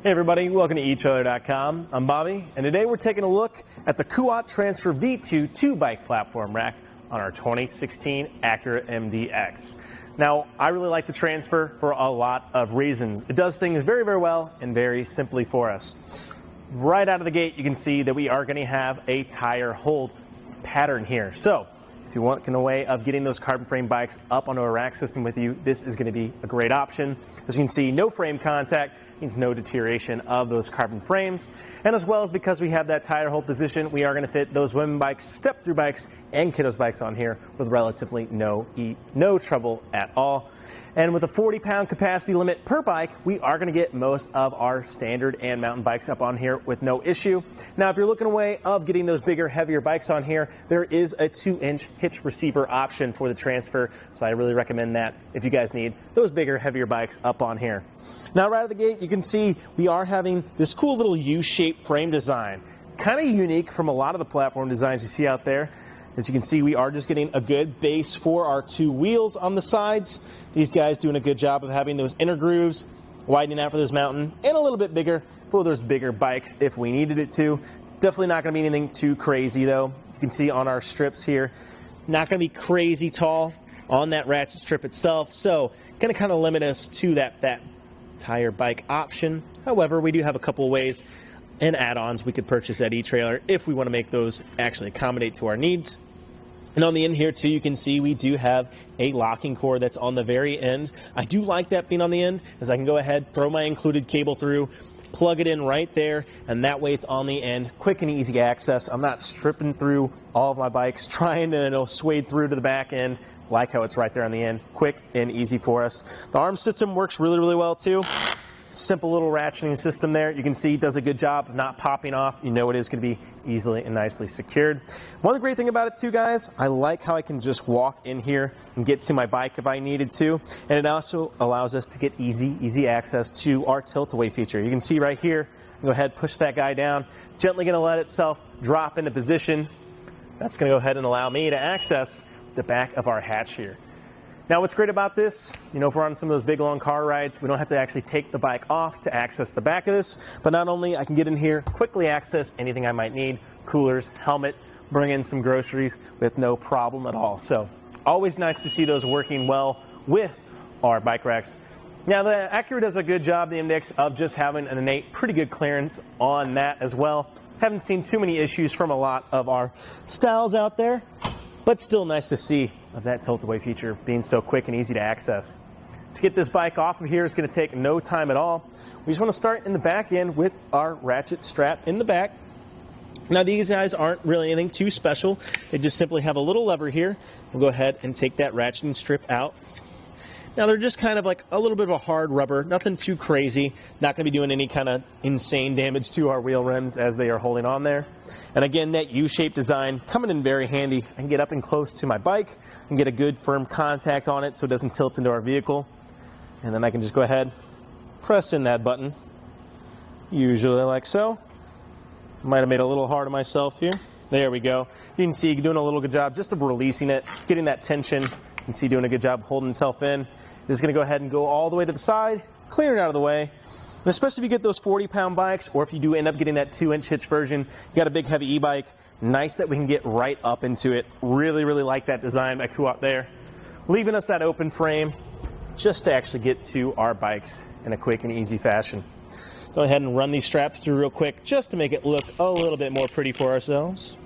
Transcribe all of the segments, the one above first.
Hey everybody, welcome to etrailer.com. I'm Bobby, and today we're taking a look at the Kuat Transfer V2 2-bike platform rack on our 2016 Acura MDX. Now, I really like the Transfer for a lot of reasons. It does things very, very well and very simply for us. Right out of the gate, you can see that we are going to have a tire hold pattern here. So, if you want a way of getting those carbon frame bikes up onto a rack system with you, this is going to be a great option. As you can see, no frame contact means no deterioration of those carbon frames. And as well as because we have that tire hold position, we are going to fit those women bikes, step-through bikes, and kiddos bikes on here with relatively no trouble at all. And with a 40-pound capacity limit per bike, we are going to get most of our standard and mountain bikes up on here with no issue. Now, if you're looking a way of getting those bigger, heavier bikes on here, there is a 2-inch hitch receiver option for the Transfer, so I really recommend that if you guys need those bigger, heavier bikes up on here. Now, right out of the gate, you can see we are having this cool little U-shaped frame design. Kind of unique from a lot of the platform designs you see out there. As you can see, we are just getting a good base for our two wheels on the sides. These guys doing a good job of having those inner grooves, widening out for this mountain, and a little bit bigger for those bigger bikes if we needed it to. Definitely not going to be anything too crazy, though. You can see on our strips here, not going to be crazy tall on that ratchet strip itself, so going to kind of limit us to that tire bike option. However, we do have a couple of ways and add-ons we could purchase at eTrailer if we want to make those actually accommodate to our needs. And on the end here too, you can see we do have a locking cord that's on the very end. I do like that being on the end, as I can go ahead, throw my included cable through, plug it in right there, and that way it's on the end, quick and easy access. I'm not stripping through all of my bikes, trying to swade through to the back end. Like how it's right there on the end, quick and easy for us. The arm system works really, really well too. Simple little ratcheting system there. You can see it does a good job of not popping off. You know it is going to be easily and nicely secured. One other great thing about it too, guys, I like how I can just walk in here and get to my bike if I needed to. And it also allows us to get easy access to our tilt-away feature. You can see right here, go ahead, push that guy down, gently going to let itself drop into position. That's going to go ahead and allow me to access the back of our hatch here. Now, what's great about this, if we're on some of those big long car rides, we don't have to actually take the bike off to access the back of this, but not only I can get in here, quickly access anything I might need, coolers, helmet, bring in some groceries with no problem at all. So always nice to see those working well with our bike racks. Now, the Acura does a good job, the MDX, of just having an Innate pretty good clearance on that as well. Haven't seen too many issues from a lot of our styles out there, but still nice to see of that tilt-away feature being so quick and easy to access. To get this bike off of here is going to take no time at all. We just want to start in the back end with our ratchet strap in the back. Now, these guys aren't really anything too special. They just simply have a little lever here. We'll go ahead and take that ratcheting strip out. Now, they're just kind of like a little bit of a hard rubber, nothing too crazy, not going to be doing any kind of insane damage to our wheel rims as they are holding on there. And again, that U-shaped design coming in very handy. I can get up and close to my bike and get a good firm contact on it so it doesn't tilt into our vehicle. And then I can just go ahead, press in that button, usually like so. Might have made it a little hard on myself here. There we go. You can see doing a little good job just of releasing it, getting that tension. You can see doing a good job holding itself in. This is going to go ahead and go all the way to the side, clear it out of the way. And especially if you get those 40-pound bikes, or if you do end up getting that 2-inch hitch version, you got a big heavy e-bike, nice that we can get right up into it. Really, really like that design by Kuat there. Leaving us that open frame just to actually get to our bikes in a quick and easy fashion. Go ahead and run these straps through real quick just to make it look a little bit more pretty for ourselves.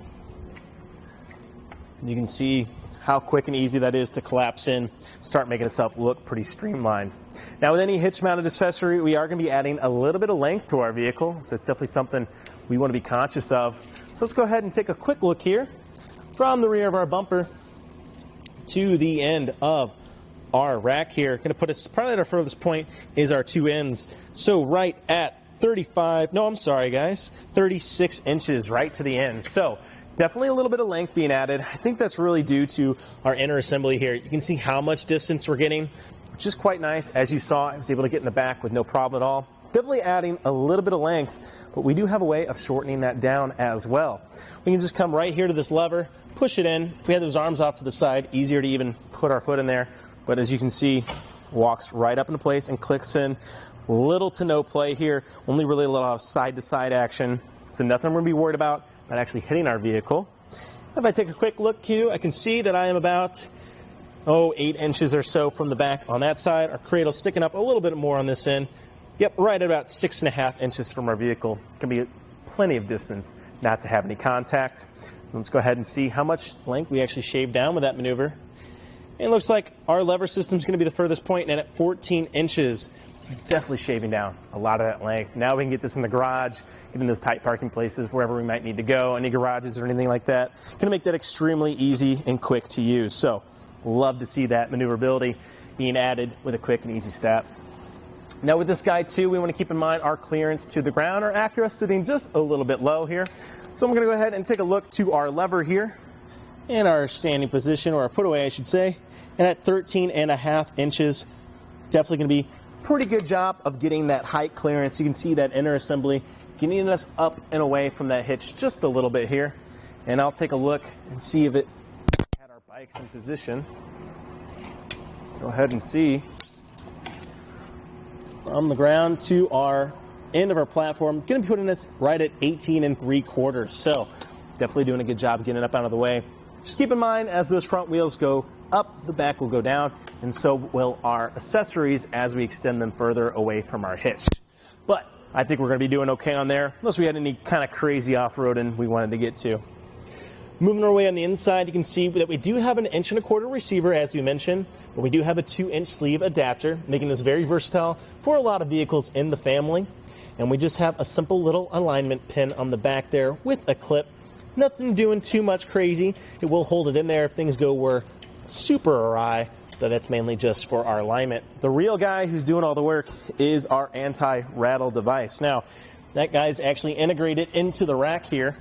You can see how quick and easy that is to collapse in, start making itself look pretty streamlined. Now, with any hitch-mounted accessory, we are going to be adding a little bit of length to our vehicle, so it's definitely something we want to be conscious of. So let's go ahead and take a quick look here from the rear of our bumper to the end of our rack here. Going to put us probably at our furthest point is our two ends. So right at 36 inches right to the end. So definitely a little bit of length being added. I think that's really due to our inner assembly here. You can see how much distance we're getting, which is quite nice. As you saw, I was able to get in the back with no problem at all. Definitely adding a little bit of length, but we do have a way of shortening that down as well. We can just come right here to this lever, push it in. If we had those arms off to the side, easier to even put our foot in there. But as you can see, walks right up into place and clicks in Little to no play here, only really a lot of side-to-side action, so nothing we're going to be worried about actually hitting our vehicle. If I take a quick look here, I can see that I am about 8 inches or so from the back on that side. Our cradle sticking up a little bit more on this end. Yep, right at about 6.5 inches from our vehicle. Can be plenty of distance not to have any contact. Let's go ahead and see how much length we actually shaved down with that maneuver. And it looks like our lever system is going to be the furthest point, and at 14 inches, definitely shaving down a lot of that length. Now we can get this in the garage, get in those tight parking places, wherever we might need to go, any garages or anything like that. Going to make that extremely easy and quick to use. So love to see that maneuverability being added with a quick and easy step. Now with this guy too, we want to keep in mind our clearance to the ground. Our Acura sitting just a little bit low here. So I'm going to go ahead and take a look to our lever here in our standing position, or our put away I should say. And at 13.5 inches, definitely going to be pretty good job of getting that height clearance. You can see that inner assembly getting us up and away from that hitch just a little bit here. And I'll take a look and see if it had our bikes in position. Go ahead and see. From the ground to our end of our platform, going to be putting this right at 18 3/4. So definitely doing a good job getting it up out of the way. Just keep in mind, as those front wheels go up, the back will go down, and so will our accessories as we extend them further away from our hitch. But I think we're going to be doing okay on there, unless we had any kind of crazy off-roading we wanted to get to. Moving our way on the inside, you can see that we do have an 1 1/4 receiver, as we mentioned, but we do have a 2-inch sleeve adapter, making this very versatile for a lot of vehicles in the family. And we just have a simple little alignment pin on the back there with a clip. Nothing doing too much crazy. It will hold it in there if things go super awry, but that's mainly just for our alignment. The real guy who's doing all the work is our anti-rattle device. Now, that guy's actually integrated into the rack here.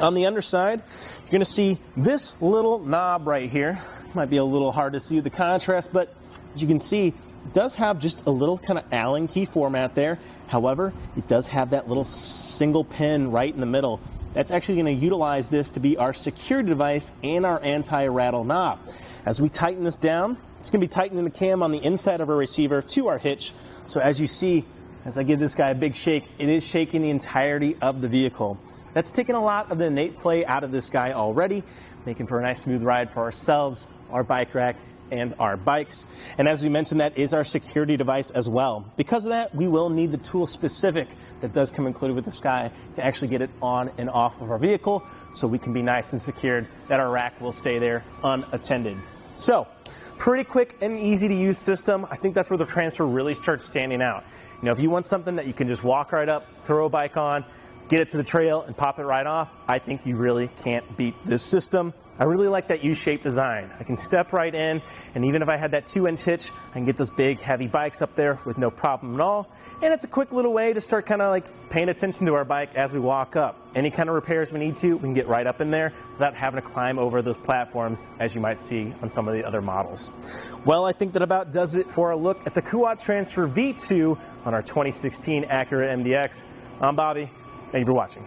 On the underside, you're going to see this little knob right here. Might be a little hard to see the contrast, but as you can see, it does have just a little kind of Allen key format there. However, it does have that little single pin right in the middle. That's actually going to utilize this to be our security device and our anti-rattle knob. As we tighten this down, it's going to be tightening the cam on the inside of our receiver to our hitch. So as you see, as I give this guy a big shake, it is shaking the entirety of the vehicle. That's taken a lot of the Innate play out of this guy already, making for a nice smooth ride for ourselves, our bike rack, and our bikes. And as we mentioned, that is our security device as well. Because of that, we will need the tool specific that does come included with this guy to actually get it on and off of our vehicle, so we can be nice and secured that our rack will stay there unattended. So, pretty quick and easy to use system. I think that's where the Transfer really starts standing out. You know, if you want something that you can just walk right up, throw a bike on, get it to the trail and pop it right off, I think you really can't beat this system. I really like that U-shaped design. I can step right in, and even if I had that 2-inch hitch, I can get those big, heavy bikes up there with no problem at all. And it's a quick little way to start kind of like paying attention to our bike as we walk up. Any kind of repairs we need to, we can get right up in there without having to climb over those platforms, as you might see on some of the other models. Well, I think that about does it for a look at the Kuat Transfer V2 on our 2016 Acura MDX. I'm Bobby. Thank you for watching.